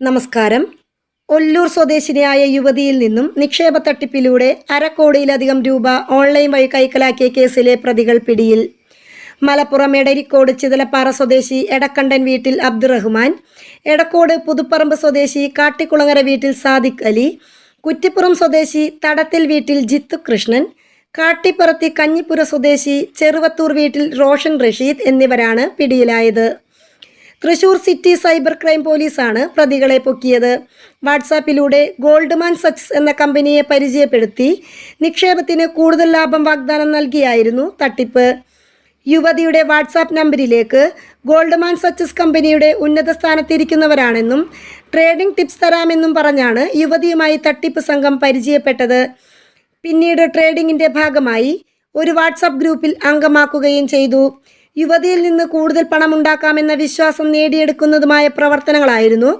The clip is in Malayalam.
നമസ്കാരം. ഒല്ലൂർ സ്വദേശിനിയായ യുവതിയിൽ നിന്നും നിക്ഷേപ തട്ടിപ്പിലൂടെ 1/2 കോടിയിലധികം രൂപ ഓൺലൈൻ വഴി കൈക്കലാക്കിയ കേസിലെ പ്രതികൾ പിടിയിൽ. മലപ്പുറം എടരിക്കോട് ചിതലപ്പാറ സ്വദേശി എടക്കണ്ടൻ വീട്ടിൽ അബ്ദുറഹ്മാൻ, എടക്കോട് പുതുപ്പറമ്പ് സ്വദേശി കാട്ടിക്കുളങ്ങര വീട്ടിൽ സാദിഖ് അലി, കുറ്റിപ്പുറം സ്വദേശി തടത്തിൽ വീട്ടിൽ ജിത്തു കൃഷ്ണൻ, കാട്ടിപ്പറത്തി കഞ്ഞിപ്പുര സ്വദേശി ചെറുവത്തൂർ വീട്ടിൽ റോഷൻ റഷീദ് എന്നിവരാണ് പിടിയിലായത്. തൃശൂർ സിറ്റി സൈബർ ക്രൈം പോലീസാണ് പ്രതികളെ പൊക്കിയത്. വാട്സാപ്പിലൂടെ ഗോൾഡ്മാൻ സച്ചസ് എന്ന കമ്പനിയെ പരിചയപ്പെടുത്തി നിക്ഷേപത്തിന് കൂടുതൽ ലാഭം വാഗ്ദാനം നൽകിയായിരുന്നു തട്ടിപ്പ്. യുവതിയുടെ വാട്സാപ്പ് നമ്പറിലേക്ക് ഗോൾഡ്മാൻ സച്ചസ് കമ്പനിയുടെ ഉന്നത സ്ഥാനത്തിരിക്കുന്നവരാണെന്നും ട്രേഡിംഗ് ടിപ്സ് തരാമെന്നും പറഞ്ഞാണ് യുവതിയുമായി തട്ടിപ്പ് സംഘം പരിചയപ്പെട്ടത്. പിന്നീട് ട്രേഡിംഗിൻ്റെ ഭാഗമായി ഒരു വാട്സാപ്പ് ഗ്രൂപ്പിൽ അംഗമാക്കുകയും ചെയ്തു. യുവതിയിൽ നിന്ന് കൂടുതൽ പണമുണ്ടാക്കാമെന്ന വിശ്വാസം നേടിയെടുക്കുന്നതുമായ പ്രവർത്തനങ്ങളായിരുന്നു